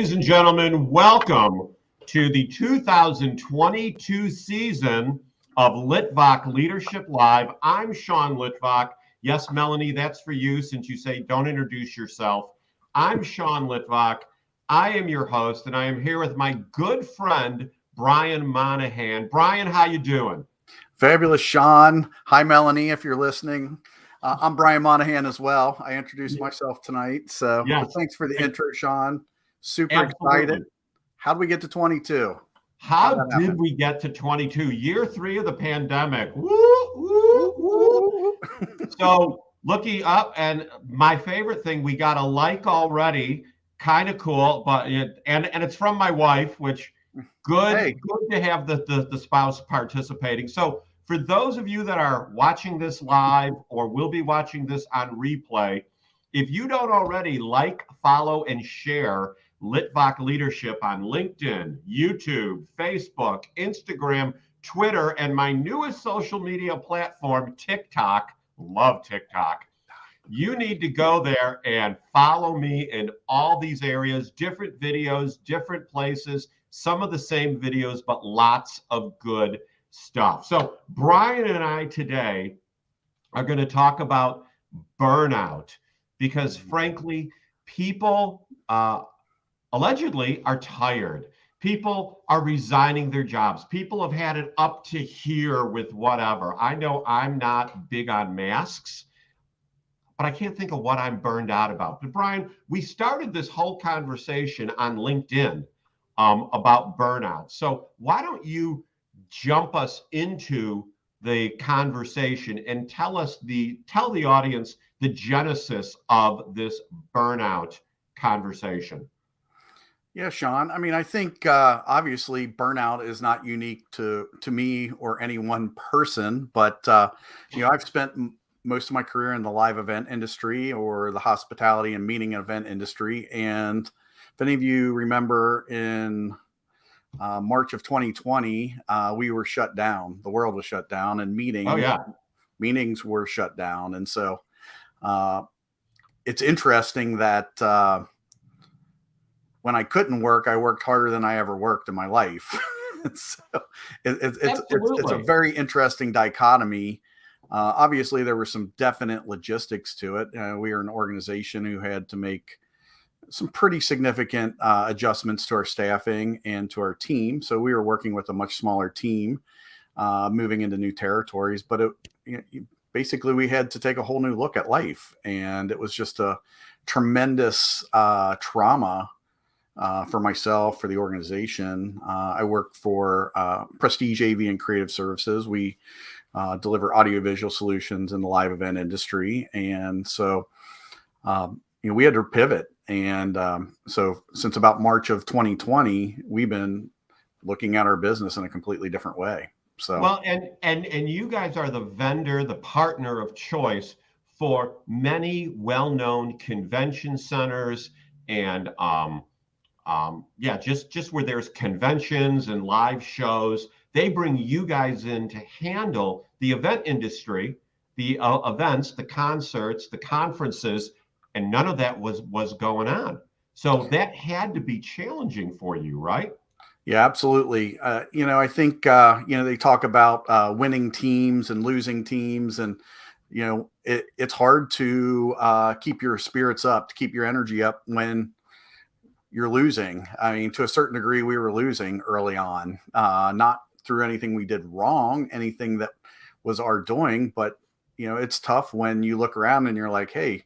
Ladies and gentlemen, welcome to the 2022 season of Litvak Leadership Live. I'm Sean Litvak. Yes, Melanie, that's for you since you say don't introduce yourself. I'm Sean Litvak. I am your host, and I am here with my good friend, Brian Monahan. Brian, how you doing? Fabulous, Sean. Hi, Melanie, if you're listening. I'm Brian Monahan as well. I introduced myself tonight. So yes. Thanks for the intro, Sean. Super Absolutely. excited. How did we get to 22? How did we get to 22? Year 3 of the pandemic. Woo, woo, woo. So looking up, and my favorite thing, we got a like already. Kind of cool, but and it's from my wife, which good to have the spouse participating. So for those of you that are watching this live or will be watching this on replay, if you don't already like, follow, and share Litvak Leadership on LinkedIn, YouTube, Facebook, Instagram, Twitter, and my newest social media platform, TikTok. Love TikTok. You need to go there and follow me in all these areas, different videos, different places, some of the same videos, but lots of good stuff. So Brian and I today are going to talk about burnout because frankly, people allegedly are tired. People are resigning their jobs. People have had it up to here with whatever. I know I'm not big on masks, but I can't think of what I'm burned out about. But Brian, we started this whole conversation on LinkedIn about burnout. So why don't you jump us into the conversation and tell the audience the genesis of this burnout conversation? Yeah, Sean. I mean, I think obviously burnout is not unique to me or any one person, but I've spent most of my career in the live event industry or the hospitality and meeting event industry. And if any of you remember in March of 2020, we were shut down. The world was shut down and meetings were shut down. And so it's interesting that when I couldn't work, I worked harder than I ever worked in my life. So it's a very interesting dichotomy. Obviously, there were some definite logistics to it. We are an organization who had to make some pretty significant adjustments to our staffing and to our team. So we were working with a much smaller team, moving into new territories. But basically, we had to take a whole new look at life. And it was just a tremendous trauma for myself, for the organization. I work for Prestige AV and Creative Services. We deliver audiovisual solutions in the live event industry. And so, we had to pivot. And so since about March of 2020, we've been looking at our business in a completely different way. So, well, and you guys are the vendor, the partner of choice for many well-known convention centers and just where there's conventions and live shows. They bring you guys in to handle the event industry, the events, the concerts, the conferences, and none of that was going on. So that had to be challenging for you, right? Yeah, absolutely. I think, they talk about winning teams and losing teams. And, it's hard to keep your spirits up, to keep your energy up when you're losing. I mean, to a certain degree, we were losing early on, not through anything we did wrong, anything that was our doing. But, it's tough when you look around and you're like, hey,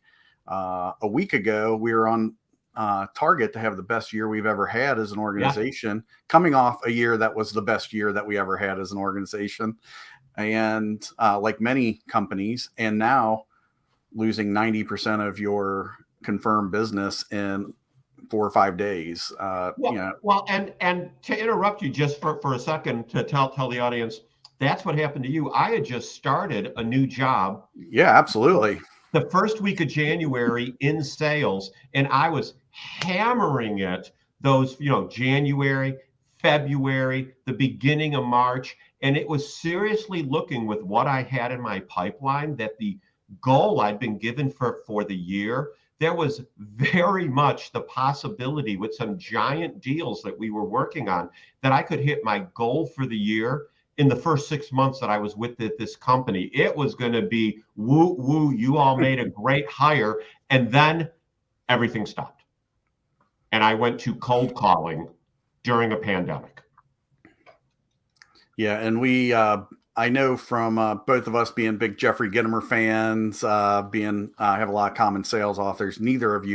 a week ago, we were on target to have the best year we've ever had as an organization, coming off a year that was the best year that we ever had as an organization. And like many companies, and now losing 90% of your confirmed business in 4 or 5 days. Well, and to interrupt you just for a second to tell the audience, that's what happened to you. I had just started a new job. Yeah, absolutely. The first week of January in sales, and I was hammering it those, January, February, the beginning of March, and it was seriously looking with what I had in my pipeline that the goal I'd been given for the year there was very much the possibility with some giant deals that we were working on that I could hit my goal for the year in the first 6 months that I was with this company. It was going to be woo, woo, you all made a great hire. And then everything stopped. And I went to cold calling during a pandemic. Yeah. And I know from both of us being big Jeffrey Gitomer fans, have a lot of common sales authors. Neither of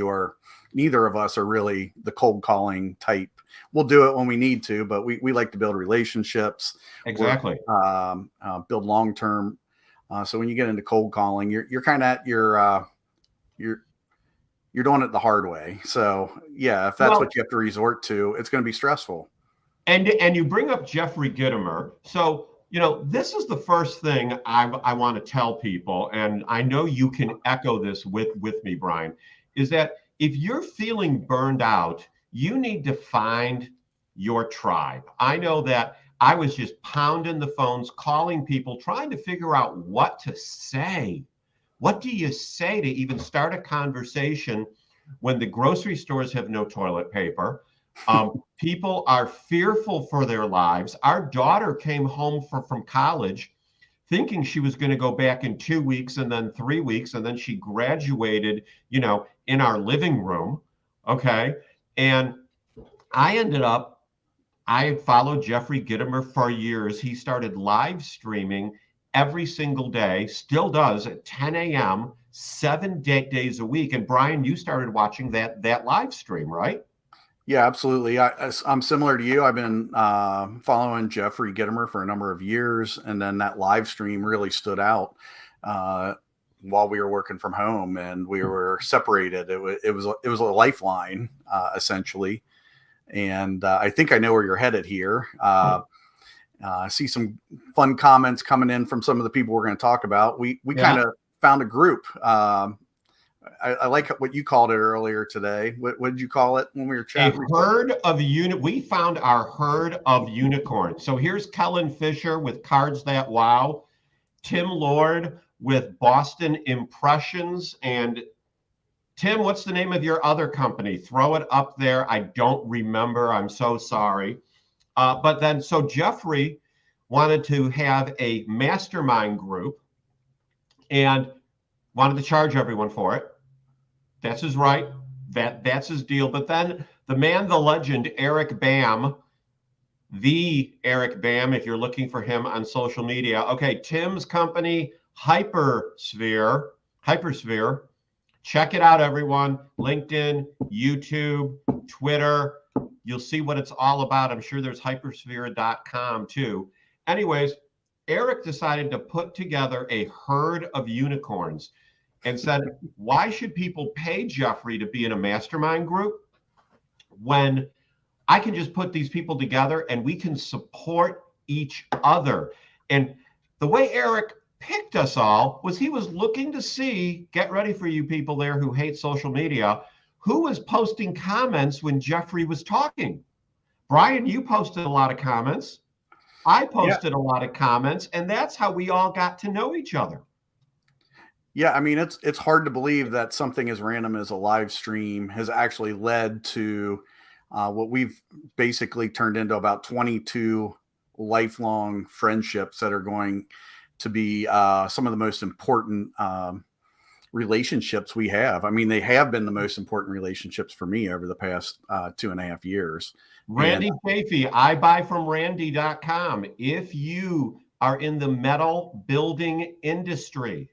us are really the cold calling type. We'll do it when we need to, but we like to build relationships. Exactly. Build long term. So when you get into cold calling, you're kind of you're doing it the hard way. So yeah, if that's what you have to resort to, it's going to be stressful. And you bring up Jeffrey Gitomer. So, this is the first thing I want to tell people, and I know you can echo this with me, Brian, is that if you're feeling burned out, you need to find your tribe. I know that I was just pounding the phones, calling people, trying to figure out what to say. What do you say to even start a conversation when the grocery stores have no toilet paper? People are fearful for their lives. Our daughter came home from college thinking she was going to go back in 2 weeks and then 3 weeks. And then she graduated, in our living room. Okay. And I followed Jeffrey Gitomer for years. He started live streaming every single day, still does at 10 a.m., 7 days a week. And Brian, you started watching that live stream, right? Yeah, absolutely. I'm similar to you. I've been following Jeffrey Gitomer for a number of years, and then that live stream really stood out while we were working from home and we were separated. It was a lifeline essentially, and I think I know where you're headed here. I see some fun comments coming in from some of the people we're going to talk about. We kind of found a group. I like what you called it earlier today. What did you call it when we were chatting? A herd of We found our herd of unicorns. So here's Kellen Fisher with Cards That Wow, Tim Lord with Boston Impressions, and Tim, what's the name of your other company? Throw it up there. I don't remember. I'm so sorry. But then, so Jeffrey wanted to have a mastermind group and wanted to charge everyone for it. That's his right. That's his deal. But then the man, the legend, Eric Bam, if you're looking for him on social media. Okay, Tim's company, Hypersphere. Check it out, everyone. LinkedIn, YouTube, Twitter. You'll see what it's all about. I'm sure there's hypersphere.com too. Anyways, Eric decided to put together a herd of unicorns and said, why should people pay Jeffrey to be in a mastermind group when I can just put these people together and we can support each other? And the way Eric picked us all was he was looking to see, get ready for you people there who hate social media, who was posting comments when Jeffrey was talking. Brian, you posted a lot of comments. I posted a lot of comments, and that's how we all got to know each other. Yeah, I mean, it's hard to believe that something as random as a live stream has actually led to what we've basically turned into about 22 lifelong friendships that are going to be some of the most important relationships we have. I mean, they have been the most important relationships for me over the past 2.5 years. Randy Chafee, I buy from Randy.com. If you are in the metal building industry,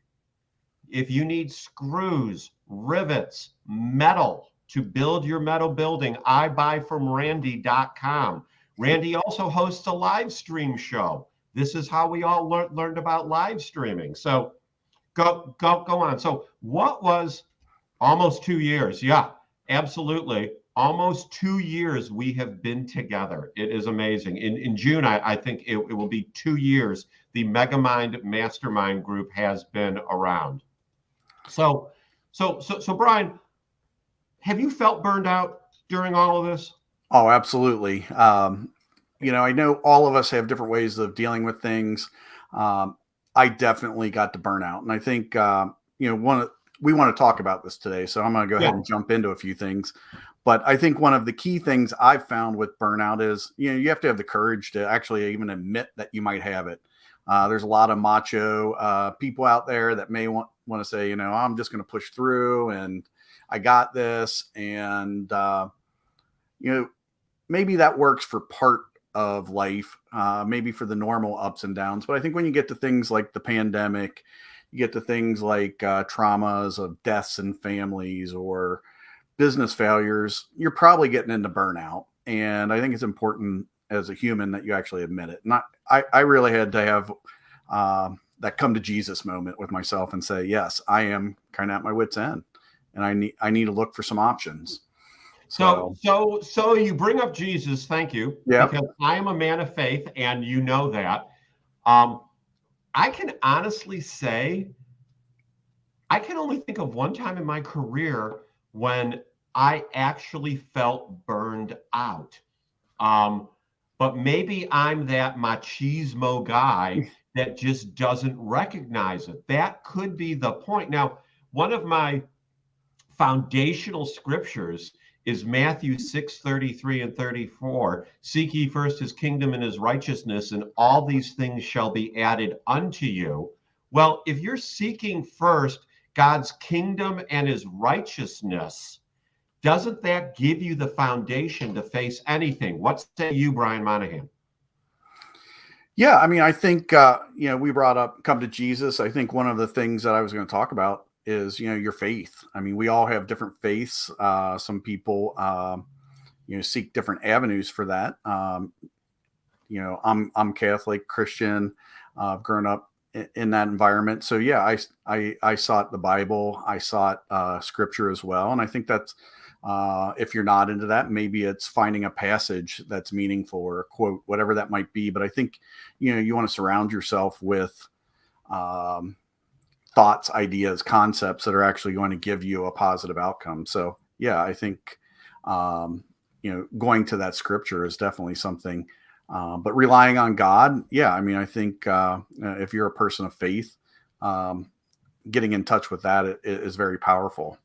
if you need screws, rivets, metal to build your metal building, I buy from Randy.com. Randy also hosts a live stream show. This is how we all learned about live streaming. So go on. So what was almost 2 years? Yeah, absolutely. Almost 2 years we have been together. It is amazing. In June, I think it will be 2 years. The Megamind Mastermind Group has been around. So Brian, have you felt burned out during all of this? Oh, absolutely. I know all of us have different ways of dealing with things. I definitely got to burnout. And I think, one we want to talk about this today, so I'm going to go ahead and jump into a few things. But I think one of the key things I've found with burnout is, you have to have the courage to actually even admit that you might have it. There's a lot of macho people out there that may want to say, I'm just going to push through and I got this. And, maybe that works for part of life, maybe for the normal ups and downs. But I think when you get to things like the pandemic, you get to things like traumas of deaths in families or business failures, you're probably getting into burnout. And I think it's important as a human that you actually admit it. I really had to have that come to Jesus moment with myself and say, yes, I am kind of at my wit's end and I need to look for some options. So you bring up Jesus. Thank you. Yeah. Because I am a man of faith and you know that. I can honestly say, I can only think of one time in my career when I actually felt burned out. But maybe I'm that machismo guy that just doesn't recognize it. That could be the point. Now, one of my foundational scriptures is Matthew 6:33 and 34. Seek ye first his kingdom and his righteousness, and all these things shall be added unto you. Well, if you're seeking first God's kingdom and his righteousness, doesn't that give you the foundation to face anything? What say you, Brian Monahan? Yeah, I mean, I think, we brought up come to Jesus. I think one of the things that I was going to talk about is, your faith. I mean, we all have different faiths. Some people, seek different avenues for that. I'm Catholic, Christian, grown up in that environment. So yeah, I sought the Bible. I sought scripture as well. And I think that's, if you're not into that, maybe it's finding a passage that's meaningful or a quote, whatever that might be. But I think, you want to surround yourself with thoughts, ideas, concepts that are actually going to give you a positive outcome. So yeah, I think, going to that scripture is definitely something, but relying on God. Yeah. I mean, I think if you're a person of faith, getting in touch with that is very powerful.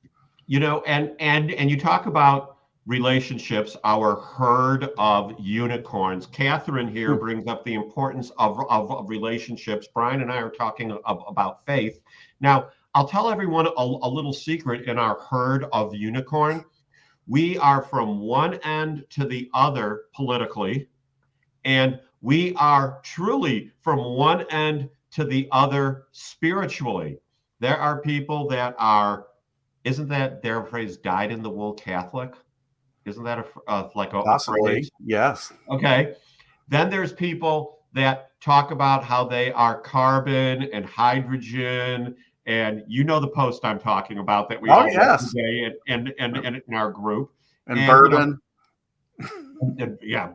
And you talk about relationships, our herd of unicorns. Catherine here brings up the importance of relationships. Brian and I are talking about faith. Now, I'll tell everyone a little secret in our herd of unicorn. We are from one end to the other politically, and we are truly from one end to the other spiritually. There are people that are, isn't that their phrase, dyed in the wool Catholic? Isn't that a phrase? Yes. Okay. Then there's people that talk about how they are carbon and hydrogen, and the post I'm talking about that we all get today and in our group. And bourbon.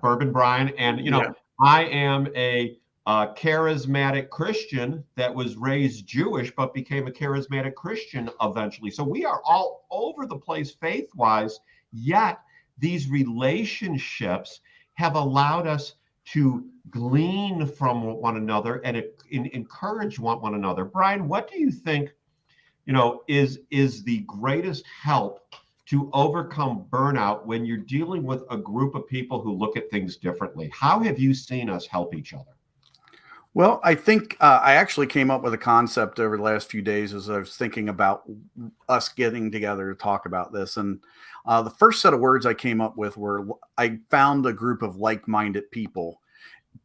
Bourbon Brian. And I am a charismatic Christian that was raised Jewish, but became a charismatic Christian eventually. So we are all over the place faith-wise, yet these relationships have allowed us to glean from one another and encourage one another. Brian, what do you think, is the greatest help to overcome burnout when you're dealing with a group of people who look at things differently? How have you seen us help each other? Well, I think I actually came up with a concept over the last few days as I was thinking about us getting together to talk about this. And the first set of words I came up with were, I found a group of like-minded people.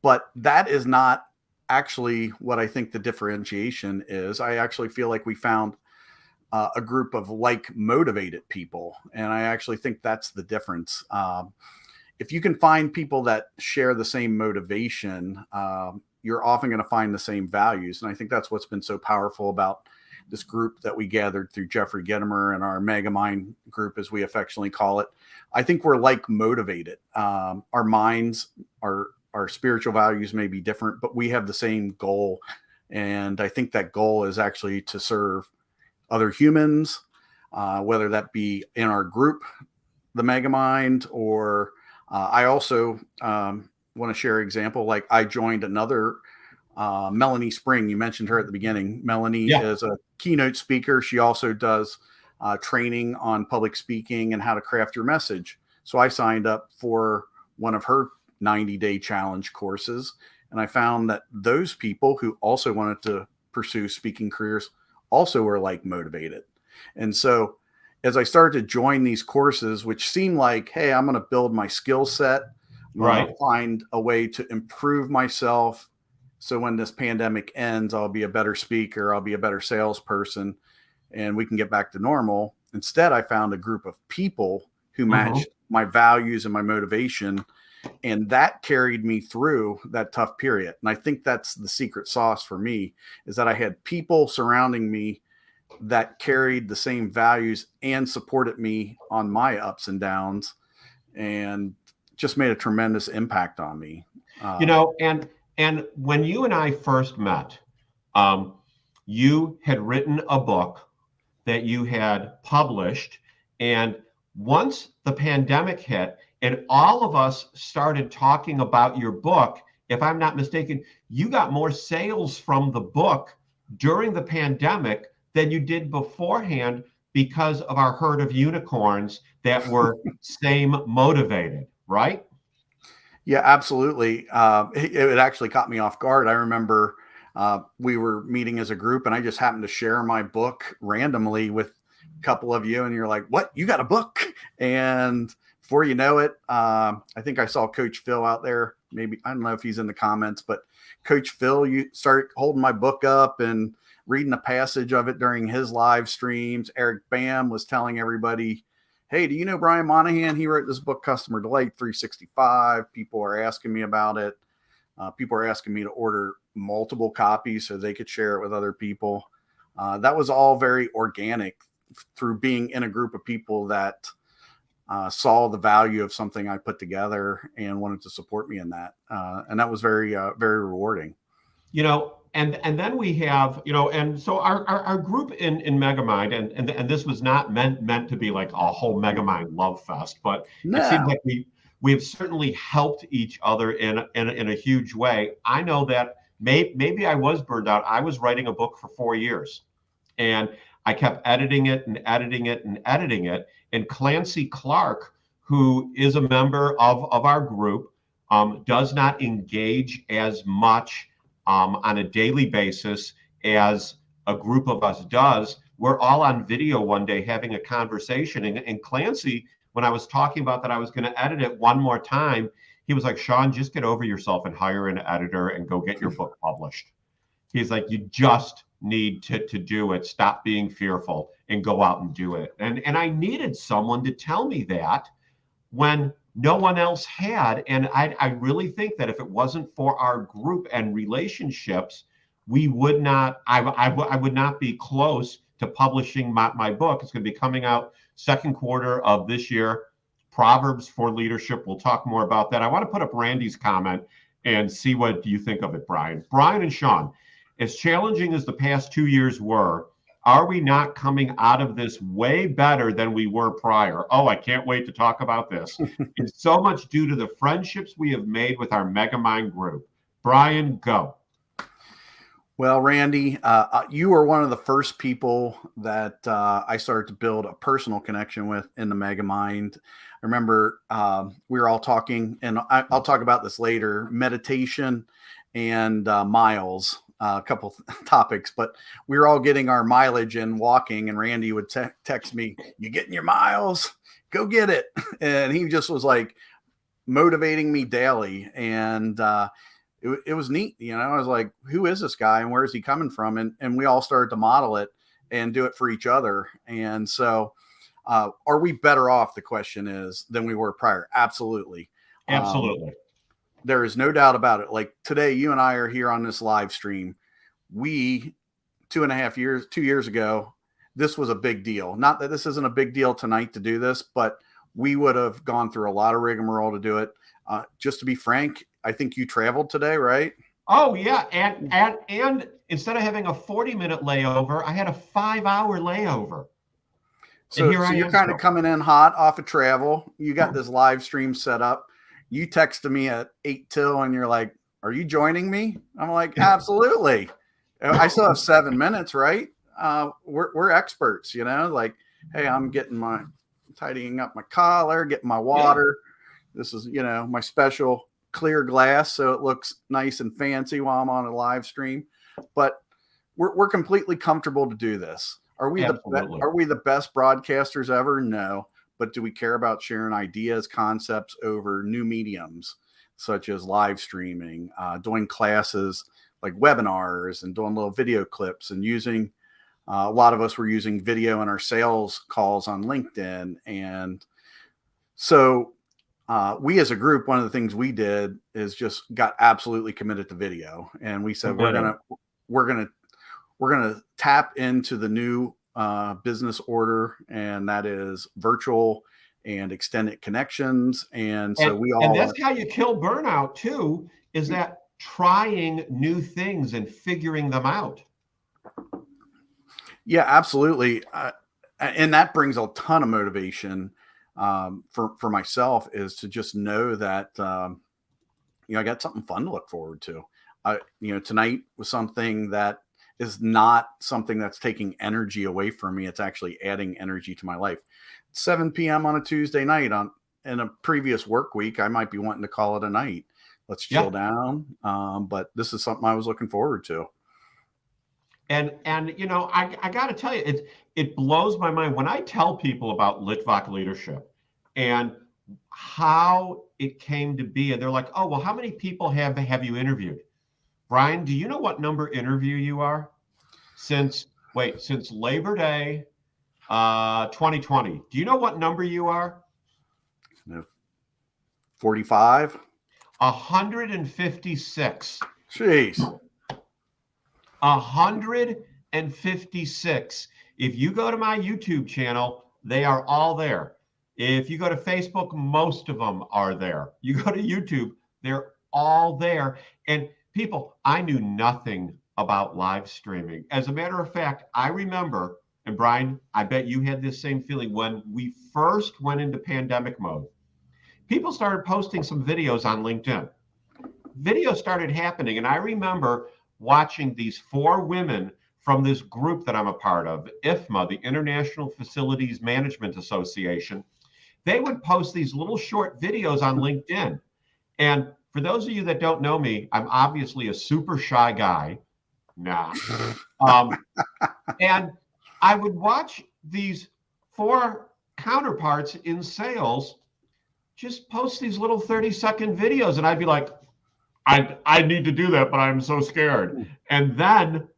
But that is not actually what I think the differentiation is. I actually feel like we found a group of like-motivated people. And I actually think that's the difference. If you can find people that share the same motivation, you're often going to find the same values. And I think that's what's been so powerful about this group that we gathered through Jeffrey Gitomer and our Megamind group, as we affectionately call it. I think we're like motivated. Our minds, our spiritual values may be different, but we have the same goal. And I think that goal is actually to serve other humans, whether that be in our group, the Megamind, or I also want to share an example. Like I joined another Melanie Spring. You mentioned her at the beginning. Melanie Yeah. is a keynote speaker. She also does training on public speaking and how to craft your message. So I signed up for one of her 90-day challenge courses. And I found that those people who also wanted to pursue speaking careers also were like motivated. And so as I started to join these courses, which seemed like, hey, I'm going to build my skill set, I'm going to find a way to improve myself. So when this pandemic ends, I'll be a better speaker, I'll be a better salesperson, and we can get back to normal. Instead, I found a group of people who matched my values and my motivation. And that carried me through that tough period. And I think that's the secret sauce for me, is that I had people surrounding me that carried the same values and supported me on my ups and downs, and just made a tremendous impact on me. And when you and I first met, you had written a book that you had published. And once the pandemic hit and all of us started talking about your book, if I'm not mistaken, you got more sales from the book during the pandemic than you did beforehand because of our herd of unicorns that were same motivated, right? Yeah, absolutely. It actually caught me off guard. I remember we were meeting as a group and I just happened to share my book randomly with a couple of you. And you're like, what? You got a book? And before you know it, I think I saw Coach Phil out there. Maybe, I don't know if he's in the comments, but Coach Phil, you started holding my book up and reading a passage of it during his live streams. Eric Bam was telling everybody, hey, do you know Brian Monahan? He wrote this book, Customer Delight 365. People are asking me about it. People are asking me to order multiple copies so they could share it with other people. That was all very organic through being in a group of people that saw the value of something I put together and wanted to support me in that. And that was very, very rewarding. And then we have, and so our group in Megamind, and this was not meant to be like a whole Megamind love fest, but it seems like we have certainly helped each other in a huge way. I know that maybe I was burned out. I was writing a book for 4 years, and I kept editing it and editing it and editing it. And Clancy Clark, who is a member of our group, does not engage as much on a daily basis as a group of us does. We're all on video one day having a conversation. And Clancy, when I was talking about that I was going to edit it one more time, he was like, Sean, just get over yourself and hire an editor and go get your book published. He's like, you just need to do it. Stop being fearful and go out and do it. And I needed someone to tell me that when no one else had. And I really think that if it wasn't for our group and relationships, we would not, I would not be close to publishing my book. It's going to be coming out second quarter of this year, Proverbs for Leadership. We'll talk more about that. I want to put up Randy's comment and see what you think of it, Brian. Brian and Sean, as challenging as the past 2 years were, are we not coming out of this way better than we were prior? Oh, I can't wait to talk about this. It's so much due to the friendships we have made with our Megamind group. Brian, go. Well, Randy, you were one of the first people that I started to build a personal connection with in the Megamind. I remember we were all talking, and I'll talk about this later, meditation and miles. A couple topics, but we were all getting our mileage in walking, and Randy would text me, you getting your miles? Go get it. And he just was like motivating me daily. And it was neat. I was like, who is this guy and where is he coming from? And we all started to model it and do it for each other. And so are we better off, the question is, than we were prior? Absolutely. Absolutely. There is no doubt about it. Like today, you and I are here on this live stream. We, 2 years ago, this was a big deal. Not that this isn't a big deal tonight to do this, but we would have gone through a lot of rigmarole to do it. Just to be frank, I think you traveled today, right? Oh yeah, and instead of having a 40-minute layover, I had a 5-hour layover. So you're kind of coming in hot off of travel. You got this live stream set up. You texted me at 8 till and you're like, are you joining me? I'm like, absolutely. I still have 7 minutes, right? We're experts, like, hey, I'm tidying up my collar, getting my water. This is, my special clear glass, so it looks nice and fancy while I'm on a live stream. But we're completely comfortable to do this. Are we the best broadcasters ever? No. But do we care about sharing ideas, concepts over new mediums, such as live streaming, doing classes like webinars, and doing little video clips, and using a lot of us were using video in our sales calls on LinkedIn. And so we as a group, one of the things we did is just got absolutely committed to video. And we said, we're going to tap into the new business order, and that is virtual and extended connections. And so and that's how you kill burnout too, is that trying new things and figuring them out. Yeah, absolutely. And that brings a ton of motivation for myself, is to just know that, I got something fun to look forward to. Tonight was something that is not something that's taking energy away from me. It's actually adding energy to my life. 7 p.m. on a Tuesday night in a previous work week, I might be wanting to call it a night. Let's chill down. But this is something I was looking forward to. And I got to tell you, it blows my mind when I tell people about Litvak Leadership and how it came to be. And they're like, oh, well, how many people have you interviewed? Brian, do you know what number interview you are? Since Labor Day 2020. Do you know what number you are? 45. 156. Jeez. 156. If you go to my YouTube channel, they are all there. If you go to Facebook, most of them are there. You go to YouTube, they're all there. And people, I knew nothing about live streaming. As a matter of fact, I remember, and Brian, I bet you had this same feeling when we first went into pandemic mode. People started posting some videos on LinkedIn. Videos started happening, and I remember watching these 4 women from this group that I'm a part of, IFMA, the International Facilities Management Association. They would post these little short videos on LinkedIn. And for those of you that don't know me, I'm obviously a super shy guy. Nah. And I would watch these 4 counterparts in sales just post these little 30-second videos, and I'd be like, I need to do that, but I'm so scared. And then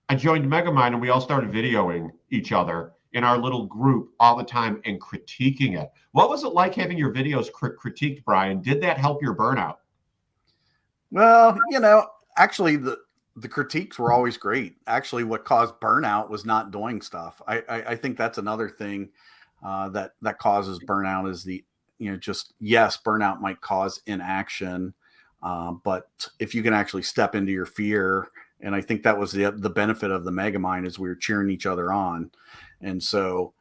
I joined Megamind, and we all started videoing each other in our little group all the time and critiquing it. What was it like having your videos critiqued, Brian? Did that help your burnout? Well, actually the critiques were always great. Actually, what caused burnout was not doing stuff. I think that's another thing that causes burnout is burnout might cause inaction. But if you can actually step into your fear, and I think that was the benefit of the Megamind, is we were cheering each other on. And so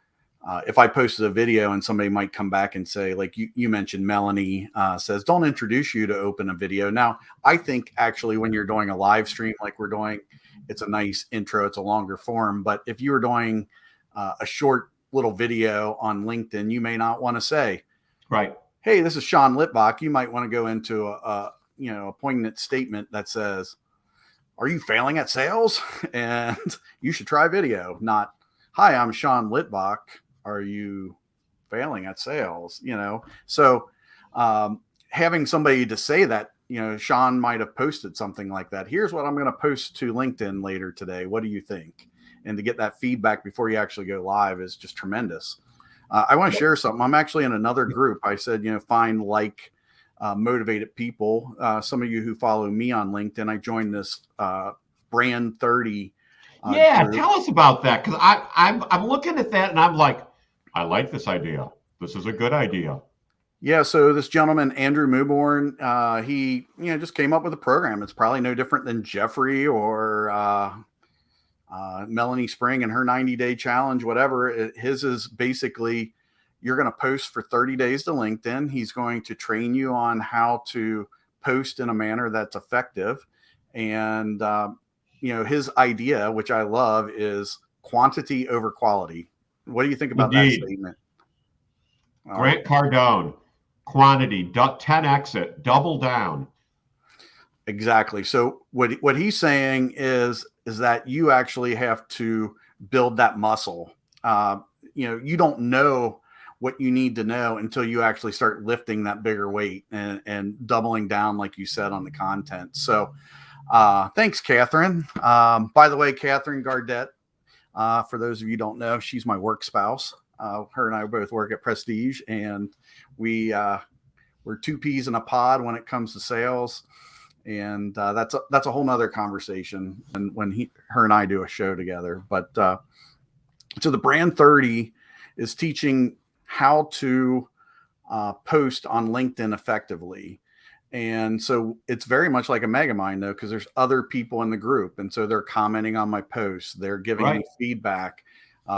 if I posted a video and somebody might come back and say, like you mentioned, Melanie says, don't introduce you to open a video. Now, I think actually when you're doing a live stream like we're doing, it's a nice intro. It's a longer form. But if you were doing a short little video on LinkedIn, you may not want to say, right, hey, this is Sean Litvak. You might want to go into a poignant statement that says, are you failing at sales? And you should try video. Not, hi, I'm Sean Litvak. Are you failing at sales? So having somebody to say that, Sean might have posted something like that. Here's what I'm going to post to LinkedIn later today. What do you think? And to get that feedback before you actually go live is just tremendous. I want to share something. I'm actually in another group. I said, find motivated people. Some of you who follow me on LinkedIn, I joined this Brand 30. Group. Tell us about that, because I'm looking at that and I'm like, I like this idea. This is a good idea. Yeah. So this gentleman, Andrew Mewborn, he just came up with a program. It's probably no different than Jeffrey or Melanie Spring and her 90-day challenge, whatever. His is basically, you're going to post for 30 days to LinkedIn. He's going to train you on how to post in a manner that's effective. And, his idea, which I love, is quantity over quality. What do you think about that Indeed. statement? Grant Cardone, quantity, 10x it, double down. Exactly. So what he's saying is that you actually have to build that muscle. You don't know what you need to know until you actually start lifting that bigger weight and doubling down, like you said, on the content. So thanks, Catherine. By the way, Catherine Gardette, for those of you who don't know, she's my work spouse. Her and I both work at Prestige, and we're two peas in a pod when it comes to sales. And that's a whole nother conversation. And when her and I do a show together, but so the Brand 30 is teaching how to post on LinkedIn effectively. And so it's very much like a Megamind, though, because there's other people in the group. And so they're commenting on my posts. They're giving me feedback.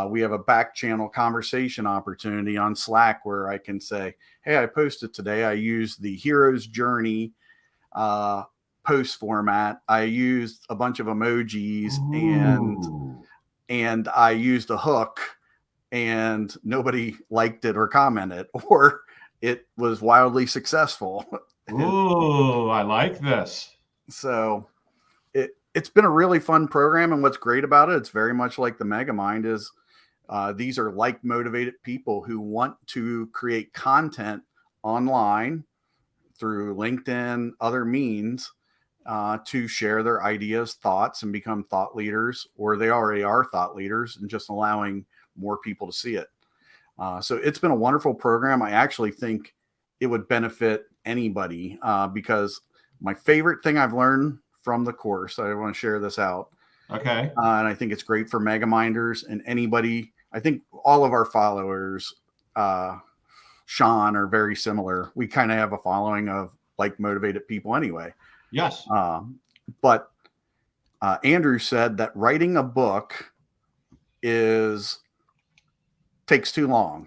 We have a back channel conversation opportunity on Slack where I can say, hey, I posted today. I used the hero's journey post format. I used a bunch of emojis and I used a hook, and nobody liked it or commented, or it was wildly successful. Ooh, I like this. So it's been a really fun program. And what's great about it, it's very much like the Megamind is these are like motivated people who want to create content online through LinkedIn, other means to share their ideas, thoughts, and become thought leaders, or they already are thought leaders, and just allowing more people to see it. So it's been a wonderful program. I actually think it would benefit anybody because my favorite thing I've learned from the course, I want to share this out. Okay. And I think it's great for Megaminders and anybody. I think all of our followers, Sean, are very similar. We kind of have a following of like motivated people anyway. Yes. But Andrew said that writing a book takes too long.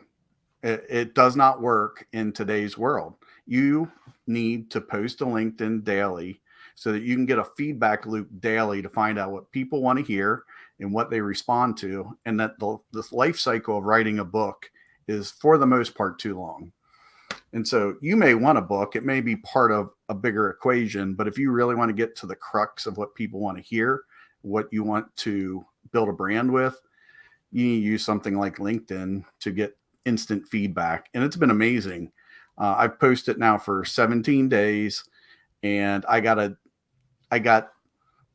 It does not work in today's world. You need to post to LinkedIn daily so that you can get a feedback loop daily to find out what people want to hear and what they respond to. And that the life cycle of writing a book is, for the most part, too long. And so you may want a book. It may be part of a bigger equation, but if you really want to get to the crux of what people want to hear, what you want to build a brand with, you need to use something like LinkedIn to get instant feedback. And it's been amazing. I've posted now for 17 days, and I got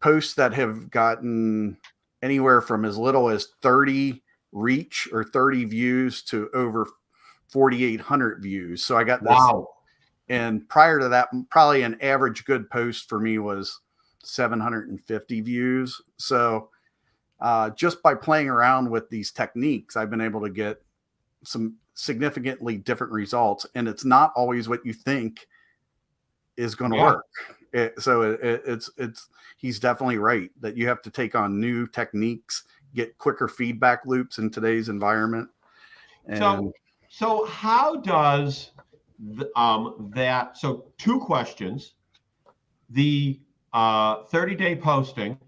posts that have gotten anywhere from as little as 30 reach or 30 views to over 4,800 views. So I got this. Wow. And prior to that, probably an average good post for me was 750 views. So just by playing around with these techniques, I've been able to get some significantly different results. And it's not always what you think is going to work. He's definitely right that you have to take on new techniques, get quicker feedback loops in today's environment. And so how does so two questions. The 30-day posting,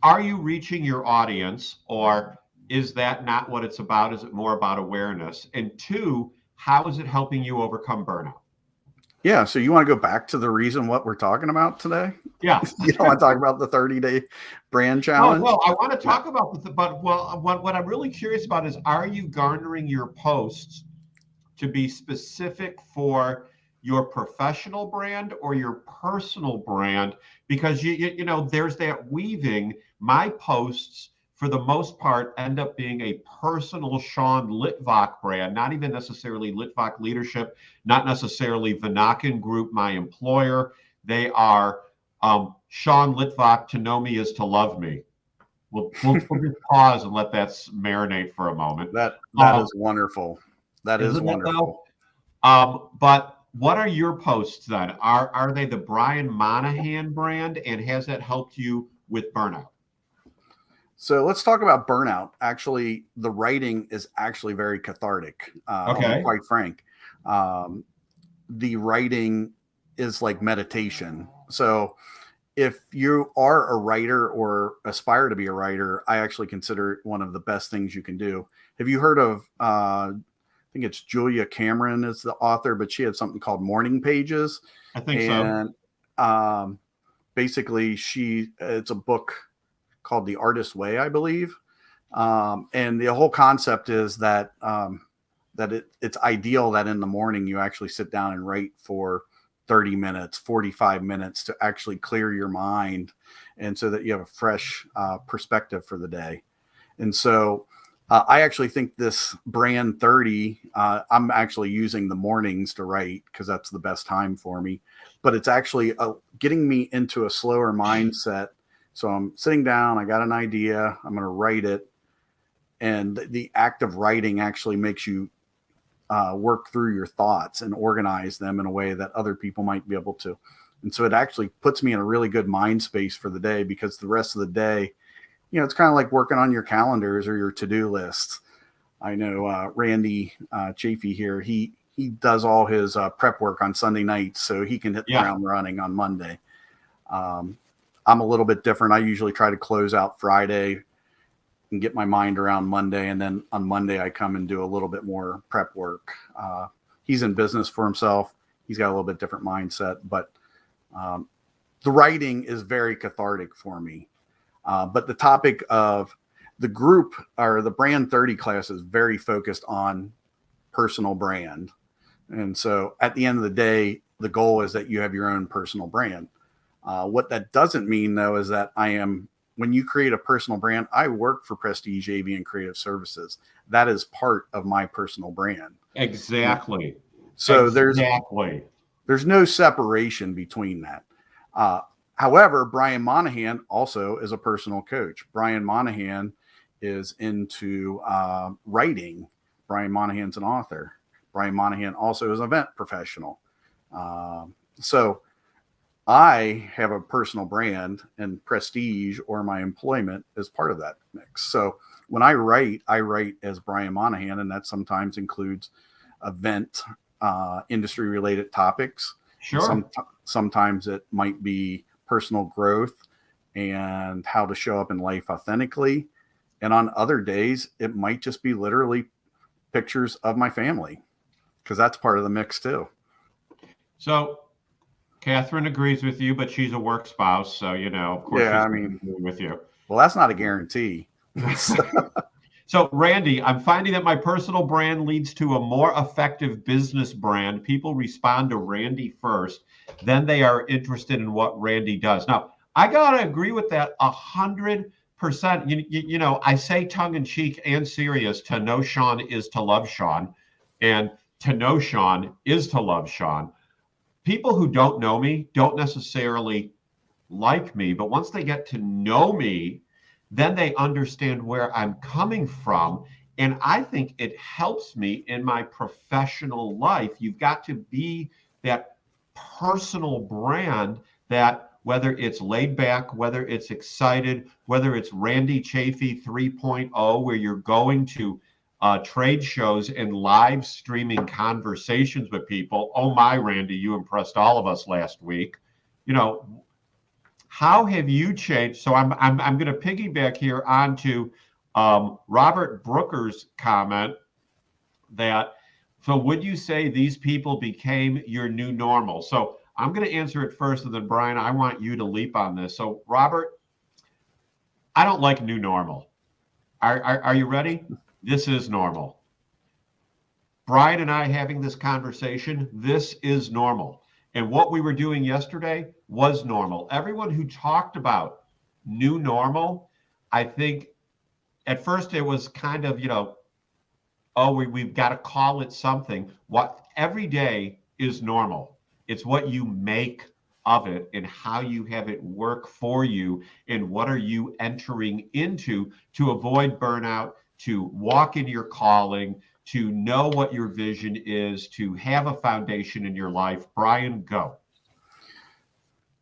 are you reaching your audience, or is that not what it's about? Is it more about awareness? And two, how is it helping you overcome burnout? Yeah. So you want to go back to the reason what we're talking about today? Yeah. You don't want to talk about the 30-day brand challenge? No, I want to talk about what I'm really curious about is, are you garnering your posts to be specific for your professional brand or your personal brand? Because you know, there's that weaving. My posts, for the most part, end up being a personal Sean Litvak brand, not even necessarily Litvak Leadership, not necessarily Vanaken Group, my employer. They are Sean Litvak, to know me is to love me. We'll just pause and let that marinate for a moment. That is wonderful. That is wonderful. But what are your posts then? Are they the Brian Monahan brand, and has that helped you with burnout? So let's talk about burnout. Actually, the writing is actually very cathartic. I'll be quite frank. The writing is like meditation. So if you are a writer or aspire to be a writer, I actually consider it one of the best things you can do. Have you heard of, I think it's Julia Cameron is the author, but she had something called Morning Pages. I think so. And basically it's a book called The Artist's Way, I believe. And the whole concept is that, it's ideal that in the morning you actually sit down and write for 30 minutes, 45 minutes to actually clear your mind. And so that you have a fresh perspective for the day. And so I actually think this brand 30, I'm actually using the mornings to write because that's the best time for me. But it's actually getting me into a slower mindset. So I'm sitting down, I got an idea, I'm going to write it. And the act of writing actually makes you work through your thoughts and organize them in a way that other people might be able to. And so it actually puts me in a really good mind space for the day, because the rest of the day, it's kind of like working on your calendars or your to-do lists. I know Randy Chafee here, he does all his prep work on Sunday nights so he can hit the ground running on Monday. I'm a little bit different. I usually try to close out Friday and get my mind around Monday. And then on Monday, I come and do a little bit more prep work. He's in business for himself. He's got a little bit different mindset, but the writing is very cathartic for me. But the topic of the group or the brand 30 class is very focused on personal brand. And so at the end of the day, the goal is that you have your own personal brand. What that doesn't mean, though, is that when you create a personal brand, I work for Prestige AV and Creative Services. That is part of my personal brand. Exactly. So there's no separation between that. However, Brian Monahan also is a personal coach. Brian Monahan is into writing. Brian Monahan's an author. Brian Monahan also is an event professional. So I have a personal brand, and Prestige or my employment is part of that mix. So when I write as Brian Monahan, and that sometimes includes event, industry related topics. Sure. Sometimes it might be personal growth and how to show up in life authentically. And on other days, it might just be literally pictures of my family, because that's part of the mix too. So Catherine agrees with you, but she's a work spouse. So, of course, yeah, she's with you. Well, that's not a guarantee. So, Randy, I'm finding that my personal brand leads to a more effective business brand. People respond to Randy first, then they are interested in what Randy does. Now, I got to agree with that 100%. I say tongue in cheek and serious, to know Sean is to love Sean, and to know Sean is to love Sean. People who don't know me don't necessarily like me, but once they get to know me, then they understand where I'm coming from. And I think it helps me in my professional life. You've got to be that personal brand, that whether it's laid back, whether it's excited, whether it's Randy Chafee 3.0, where you're going to trade shows and live streaming conversations with people. Oh my, Randy, you impressed all of us last week. How have you changed? So I'm going to piggyback here onto Robert Brooker's comment that, so would you say these people became your new normal? So I'm going to answer it first, and then Brian, I want you to leap on this. So Robert, I don't like new normal. Are you ready? This is normal. Brian and I having this conversation, this is normal. And what we were doing yesterday was normal. Everyone who talked about new normal, I think at first it was kind of, we've got to call it something. What every day is normal. It's what you make of it and how you have it work for you, and what are you entering into to avoid burnout, to walk in your calling, to know what your vision is, to have a foundation in your life. Brian, go.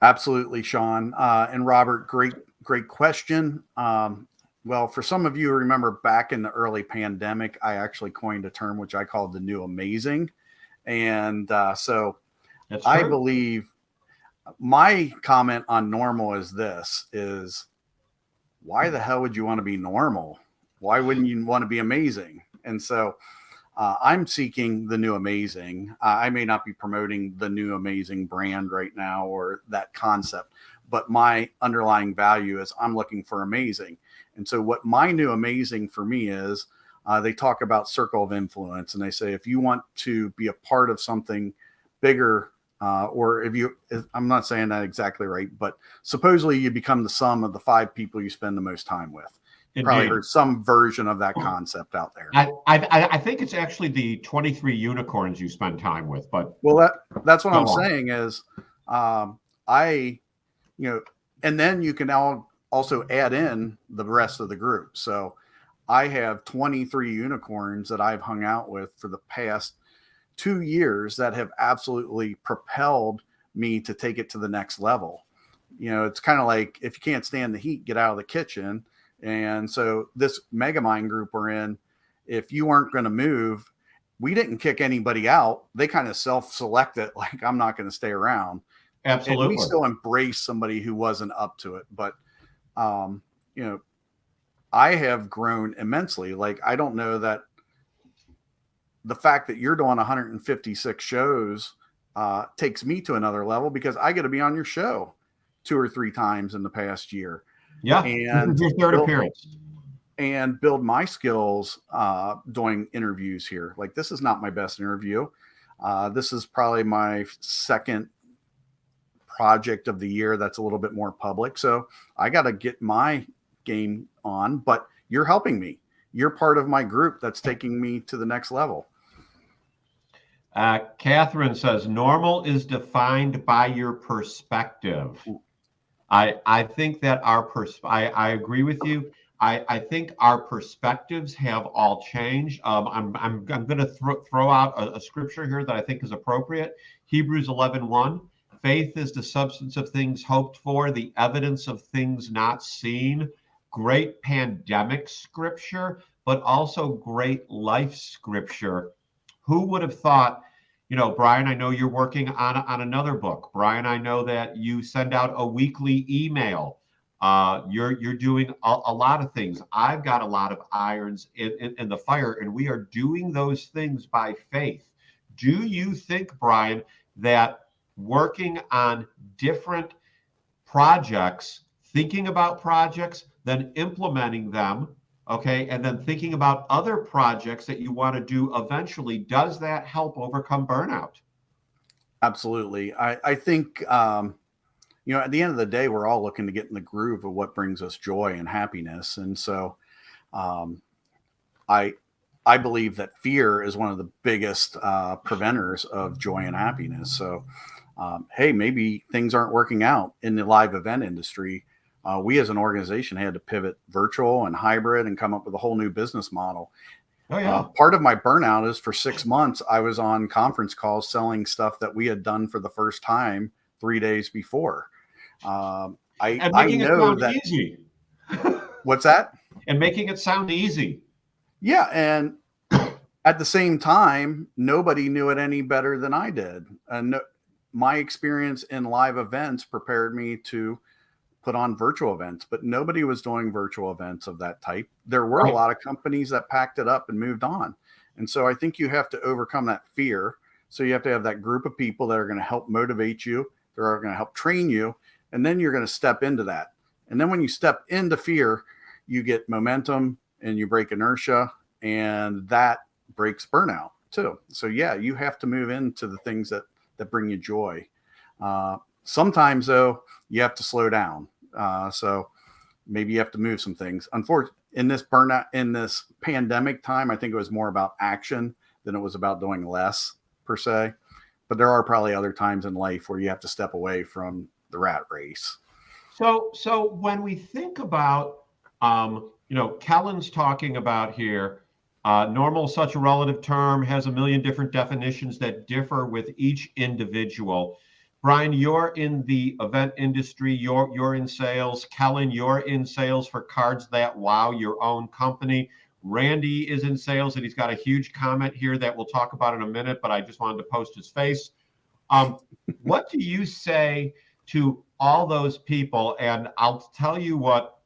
Absolutely, Sean. And Robert, great question. Well, for some of you who remember back in the early pandemic, I actually coined a term which I called the new amazing. And so That's I true. believe my comment on normal is why the hell would you want to be normal? Why wouldn't you want to be amazing? And so I'm seeking the new amazing. I may not be promoting the new amazing brand right now or that concept, but my underlying value is I'm looking for amazing. And so what my new amazing for me is, they talk about circle of influence, and they say if you want to be a part of something bigger, or if you, I'm not saying that exactly right, but supposedly you become the sum of the 5 people you spend the most time with. Probably Indeed. heard some version of that concept out there. I think it's actually the 23 unicorns you spend time with, but Well, that's what go I'm on. saying is, I, and then you can also add in the rest of the group. So I have 23 unicorns that I've hung out with for the past 2 years that have absolutely propelled me to take it to the next level. It's kind of like, if you can't stand the heat, get out of the kitchen. And so this Megamind group we're in, if you weren't going to move, we didn't kick anybody out. They kind of self-selected, like, I'm not going to stay around. And we Absolutely. still embrace somebody who wasn't up to it. But, I have grown immensely. Like, I don't know that the fact that you're doing 156 shows takes me to another level, because I get to be on your show 2 or 3 times in the past year. Yeah. And Your third appearance. And build my skills doing interviews here. Like, this is not my best interview. This is probably my second project of the year that's a little bit more public. So I got to get my game on, but you're helping me. You're part of my group that's taking me to the next level. Catherine says, normal is defined by your perspective. I think that I agree with you. I think our perspectives have all changed. I'm going to throw out a scripture here that I think is appropriate. Hebrews 11:1. Faith is the substance of things hoped for, the evidence of things not seen. Great pandemic scripture, but also great life scripture. Who would have thought? Brian, I know you're working on another book. Brian, I know that you send out a weekly email. You're doing a lot of things. I've got a lot of irons in the fire, and we are doing those things by faith. Do you think, Brian, that working on different projects, thinking about projects, then implementing them, okay, and then thinking about other projects that you want to do eventually, does that help overcome burnout? Absolutely. I think, at the end of the day, we're all looking to get in the groove of what brings us joy and happiness. And so I believe that fear is one of the biggest preventers of joy and happiness. So, hey, maybe things aren't working out in the live event industry. We as an organization had to pivot virtual and hybrid and come up with a whole new business model. Oh, yeah. Part of my burnout is, for 6 months, I was on conference calls selling stuff that we had done for the first time 3 days before. And I making it know sound that. easy. What's that? And making it sound easy. Yeah. And at the same time, nobody knew it any better than I did. And my experience in live events prepared me to put on virtual events, but nobody was doing virtual events of that type. There were a lot of companies that packed it up and moved on. And so I think you have to overcome that fear. So you have to have that group of people that are going to help motivate you. They're going to help train you. And then you're going to step into that. And then when you step into fear, you get momentum and you break inertia, and that breaks burnout too. So yeah, you have to move into the things that bring you joy. Sometimes though, you have to slow down. So maybe you have to move some things. Unfortunately, in this pandemic time, I think it was more about action than it was about doing less per se. But there are probably other times in life where you have to step away from the rat race. So when we think about, Kellen's talking about here, normal, such a relative term, has a million different definitions that differ with each individual. Brian, you're in the event industry. You're in sales. Kellen, you're in sales for Cards That Wow, your own company. Randy is in sales, and he's got a huge comment here that we'll talk about in a minute, but I just wanted to post his face. What do you say to all those people? And I'll tell you what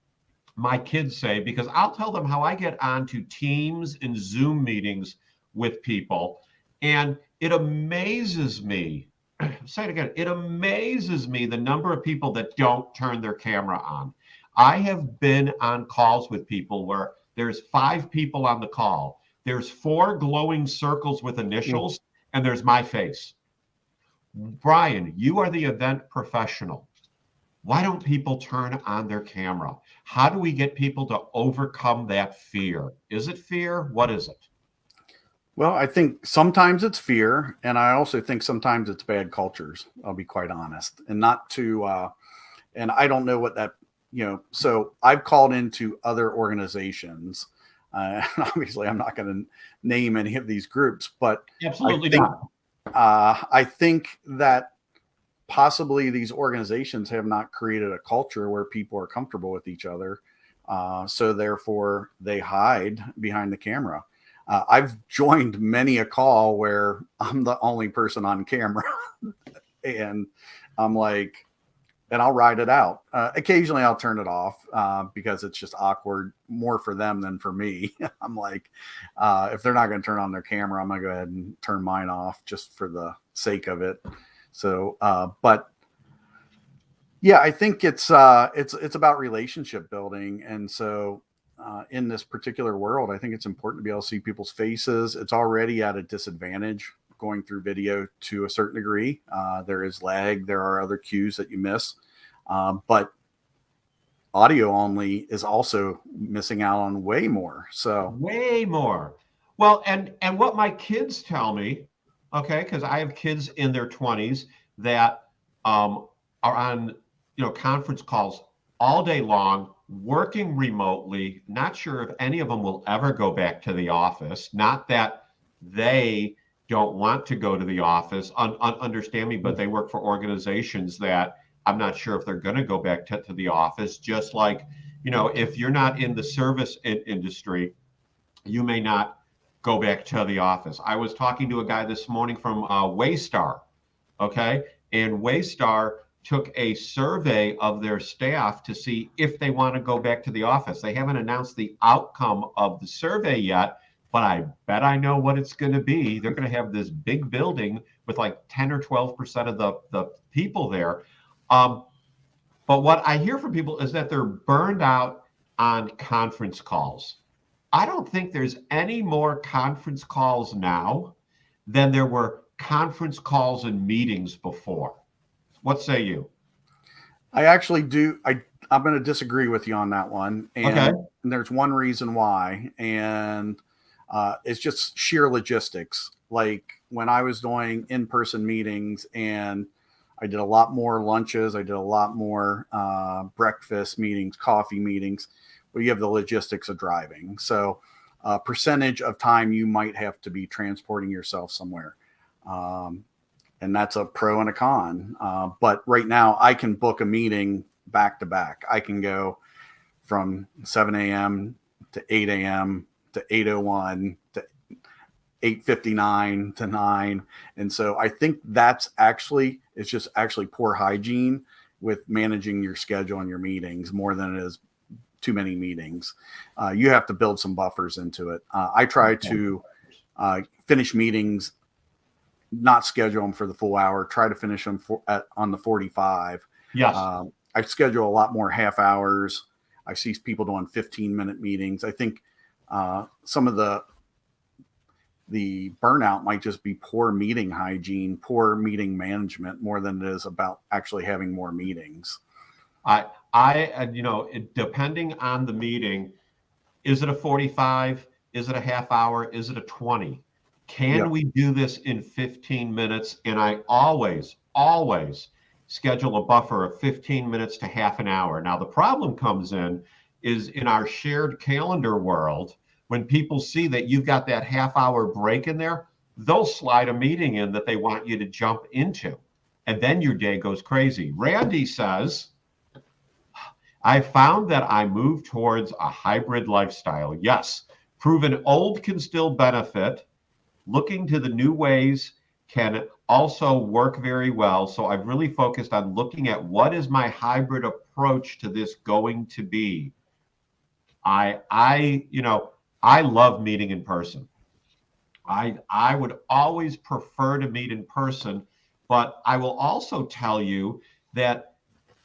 my kids say, because I'll tell them how I get onto Teams and Zoom meetings with people. And it amazes me, say it again, it amazes me the number of people that don't turn their camera on. I have been on calls with people where there's 5 people on the call. There's 4 glowing circles with initials, and there's my face. Brian, you are the event professional. Why don't people turn on their camera? How do we get people to overcome that fear? Is it fear? What is it? Well, I think sometimes it's fear, and I also think sometimes it's bad cultures. I'll be quite honest, and not to, and I don't know what that, so I've called into other organizations. Obviously, I'm not going to name any of these groups, but absolutely not. I think that possibly these organizations have not created a culture where people are comfortable with each other. So therefore they hide behind the camera. I've joined many a call where I'm the only person on camera and I'm like, and I'll ride it out. Occasionally I'll turn it off because it's just awkward, more for them than for me. I'm like, if they're not going to turn on their camera, I'm going to go ahead and turn mine off just for the sake of it. So, but yeah, I think it's about relationship building. And so in this particular world, I think it's important to be able to see people's faces. It's already at a disadvantage going through video to a certain degree. There is lag. There are other cues that you miss. But audio only is also missing out on way more. So way more. Well, and what my kids tell me, okay, because I have kids in their 20s that are on conference calls all day long, working remotely, not sure if any of them will ever go back to the office. Not that they don't want to go to the office, understand me, but they work for organizations that I'm not sure if they're going to go back to the office. Just like, if you're not in the service industry, you may not go back to the office. I was talking to a guy this morning from Waystar, okay? And Waystar took a survey of their staff to see if they want to go back to the office. They haven't announced the outcome of the survey yet, but I bet I know what it's going to be. They're going to have this big building with like 10 or 12% of the people there. But what I hear from people is that they're burned out on conference calls. I don't think there's any more conference calls now than there were conference calls and meetings before. What say you? I actually do. I'm going to disagree with you on that one. And there's one reason why. And it's just sheer logistics. Like when I was doing in-person meetings and I did a lot more lunches, I did a lot more breakfast meetings, coffee meetings, but you have the logistics of driving. So percentage of time you might have to be transporting yourself somewhere. And that's a pro and a con. But right now I can book a meeting back to back. I can go from 7 a.m. to 8 a.m. to 8:01 to 8:59 to 9. And so I think it's just actually poor hygiene with managing your schedule and your meetings more than it is too many meetings. You have to build some buffers into it. I try to finish meetings, not schedule them for the full hour, try to finish them on the 45. Yes. I schedule a lot more half hours. I see people doing 15-minute meetings. I think some of the burnout might just be poor meeting hygiene, poor meeting management more than it is about actually having more meetings. Depending on the meeting, is it a 45? Is it a half hour? Is it a 20? Can we do this in 15 minutes? And I always schedule a buffer of 15 minutes to half an hour. Now, the problem comes in our shared calendar world. When people see that you've got that half hour break in there, they'll slide a meeting in that they want you to jump into. And then your day goes crazy. Randy says, I found that I move towards a hybrid lifestyle. Yes, proven old can still benefit. Looking to the new ways can also work very well. So I've really focused on looking at what is my hybrid approach to this going to be. I love meeting in person. I would always prefer to meet in person, but I will also tell you that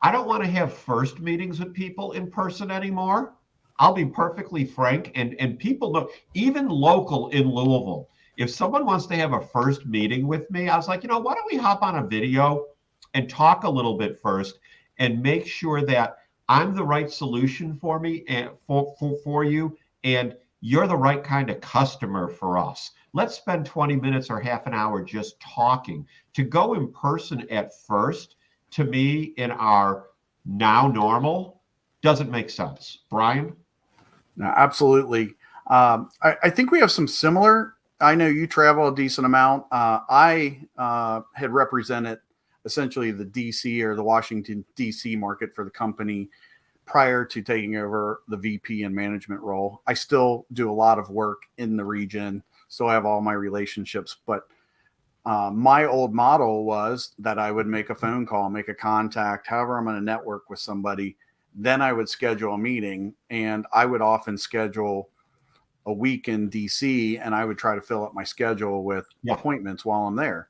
I don't want to have first meetings with people in person anymore. I'll be perfectly frank, and people know, even local in Louisville, if someone wants to have a first meeting with me, I was like, why don't we hop on a video and talk a little bit first and make sure that I'm the right solution for me and for you, and you're the right kind of customer for us. Let's spend 20 minutes or half an hour just talking. To go in person at first, to me, in our now normal, doesn't make sense. Brian? No, absolutely. I think we have some similar. I know you travel a decent amount. I had represented essentially the DC or the Washington, DC market for the company prior to taking over the VP and management role. I still do a lot of work in the region, so I have all my relationships. But my old model was that I would make a phone call, make a contact, however I'm going to network with somebody. Then I would schedule a meeting, and I would often schedule a week in DC, and I would try to fill up my schedule with appointments while I'm there,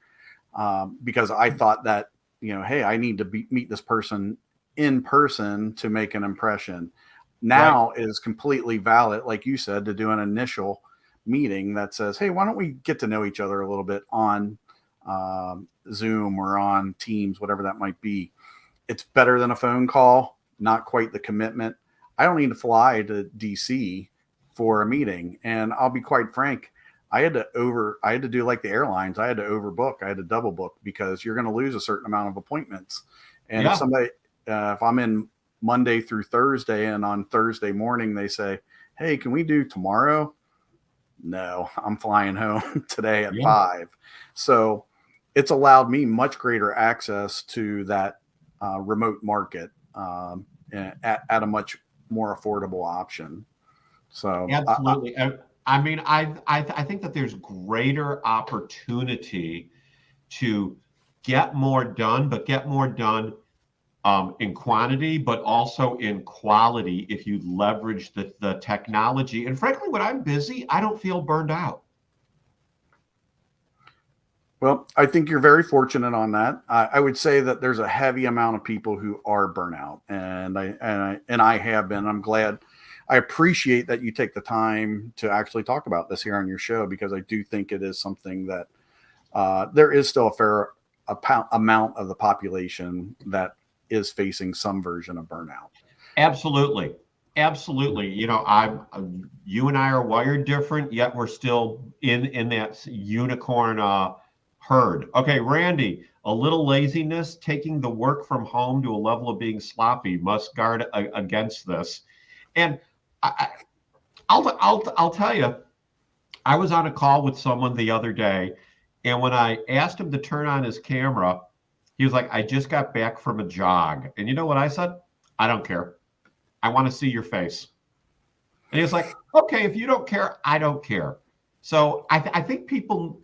because I thought that, hey, I need to meet this person in person to make an impression. Now is completely valid, like you said, to do an initial meeting that says, hey, why don't we get to know each other a little bit on Zoom or on Teams, whatever that might be. It's better than a phone call, not quite the commitment. I don't need to fly to DC for a meeting. And I'll be quite frank, I had to do like the airlines. I had to overbook. I had to double book, because you're going to lose a certain amount of appointments. And if I'm in Monday through Thursday, and on Thursday morning they say, hey, can we do tomorrow? No, I'm flying home today at 5. So it's allowed me much greater access to that remote market at a much more affordable option. So absolutely. I think that there's greater opportunity to get more done, but get more done in quantity, but also in quality if you leverage the technology. And frankly, when I'm busy, I don't feel burned out. Well, I think you're very fortunate on that. I would say that there's a heavy amount of people who are burnout, and I have been. I'm glad. I appreciate that you take the time to actually talk about this here on your show, because I do think it is something that there is still a fair amount of the population that is facing some version of burnout. Absolutely. You and I are wired different, yet we're still in that unicorn herd. Okay, Randy, a little laziness, taking the work from home to a level of being sloppy, must guard against this. And I'll tell you, I was on a call with someone the other day, and when I asked him to turn on his camera, he was like, I just got back from a jog. And you know what I said? I don't care. I want to see your face. And he was like, okay, if you don't care, I don't care. So I think people,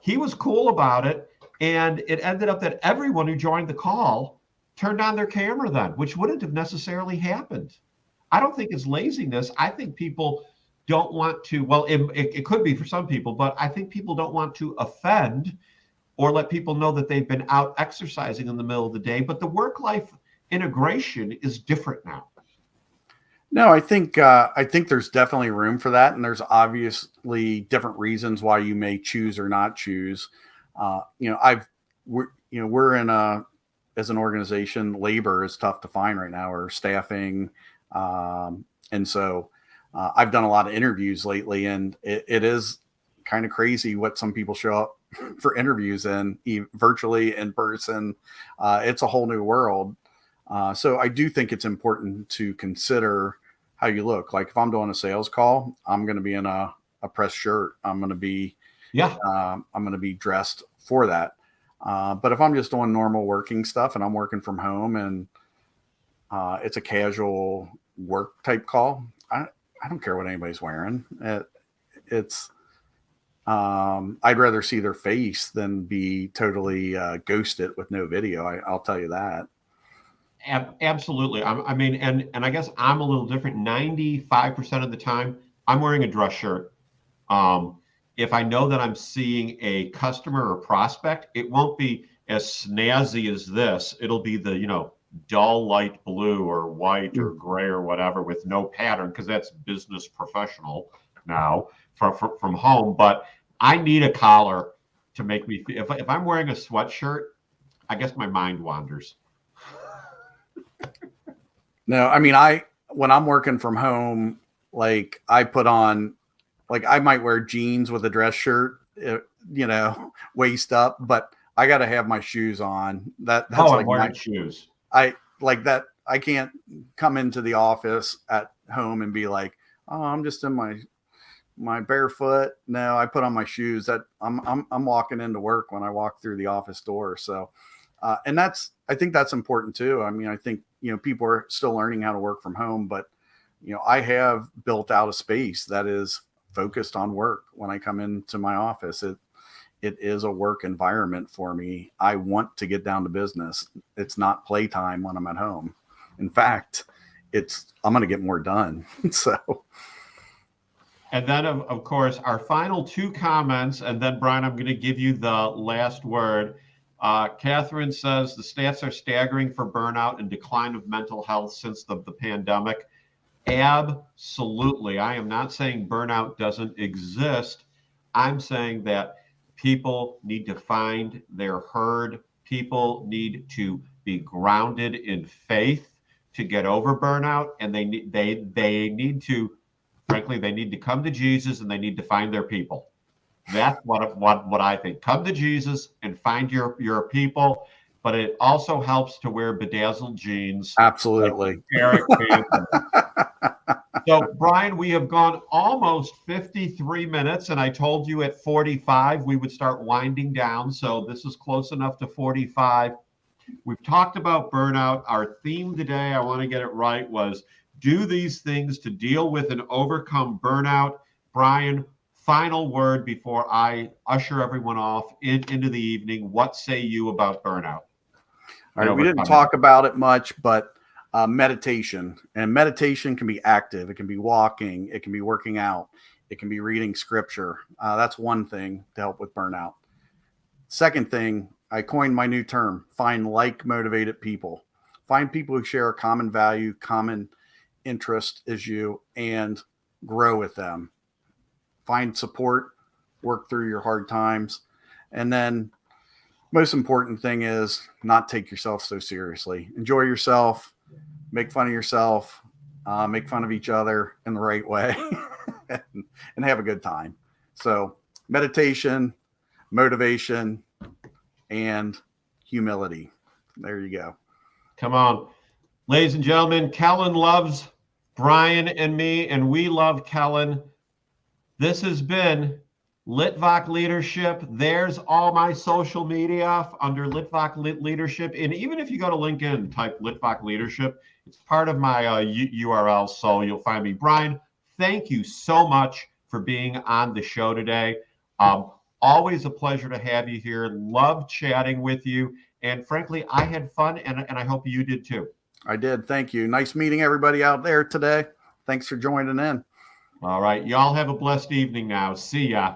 he was cool about it. And it ended up that everyone who joined the call turned on their camera then, which wouldn't have necessarily happened. I don't think it's laziness. I think people don't want to, well, it could be for some people, but I think people don't want to offend or let people know that they've been out exercising in the middle of the day. But the work-life integration is different now. No, I think there's definitely room for that, and there's obviously different reasons why you may choose or not choose. We're in as an organization, labor is tough to find right now, or staffing, and so I've done a lot of interviews lately, and it is kind of crazy what some people show up for interviews in, virtually, in person. It's a whole new world. So I do think it's important to consider how you look. Like if I'm doing a sales call, I'm going to be in a pressed shirt. I'm going to be dressed for that. But if I'm just doing normal working stuff and I'm working from home and it's a casual work type call, I don't care what anybody's wearing. I'd rather see their face than be totally ghosted with no video. I'll tell you that. Absolutely. I mean, and I guess I'm a little different. 95% of the time, I'm wearing a dress shirt. If I know that I'm seeing a customer or prospect, it won't be as snazzy as this. It'll be the, dull light blue or white or gray or whatever with no pattern, because that's business professional now from home. But I need a collar to make me feel, if I'm wearing a sweatshirt, I guess my mind wanders. No, I mean, when I'm working from home, like I put on, like I might wear jeans with a dress shirt, waist up, but I got to have my shoes on. That's I'm wearing shoes. I like that. I can't come into the office at home and be like, oh, I'm just in my barefoot. No, I put on my shoes. That I'm walking into work when I walk through the office door. So, and I think that's important too. I mean, I think, people are still learning how to work from home, but, I have built out a space that is focused on work. When I come into my office, it is a work environment for me. I want to get down to business. It's not playtime when I'm at home. In fact, I'm going to get more done. So. And then, of course, our final two comments, and then, Brian, I'm going to give you the last word. Catherine says the stats are staggering for burnout and decline of mental health since the pandemic. Absolutely. I am not saying burnout doesn't exist. I'm saying that people need to find their herd. People need to be grounded in faith to get over burnout, and they need to, frankly, they need to come to Jesus, and they need to find their people. That's what I think. Come to Jesus and find your people, but it also helps to wear bedazzled jeans. Absolutely. Like Eric So, Brian, we have gone almost 53 minutes, and I told you at 45 we would start winding down. So this is close enough to 45. We've talked about burnout. Our theme today, I want to get it right, was do these things to deal with and overcome burnout. Brian, final word before I usher everyone off into the evening. What say you about burnout? All right, we didn't talk about it much, but meditation. And meditation can be active. It can be walking. It can be working out. It can be reading scripture. That's one thing to help with burnout. Second thing, I coined my new term, find like-motivated people. Find people who share a common value, common interest as you, and grow with them. Find support, work through your hard times. And then most important thing is not take yourself so seriously. Enjoy yourself, make fun of yourself, make fun of each other in the right way, and have a good time. So meditation, motivation, and humility. There you go. Come on. Ladies and gentlemen, Kellen loves Brian and me, and we love Kellen. This has been Litvak Leadership. There's all my social media under Litvak Leadership. And even if you go to LinkedIn and type Litvak Leadership, it's part of my URL, so you'll find me. Brian, thank you so much for being on the show today. Always a pleasure to have you here. Love chatting with you. And frankly, I had fun, and I hope you did too. I did. Thank you. Nice meeting everybody out there today. Thanks for joining in. All right. Y'all have a blessed evening now. See ya.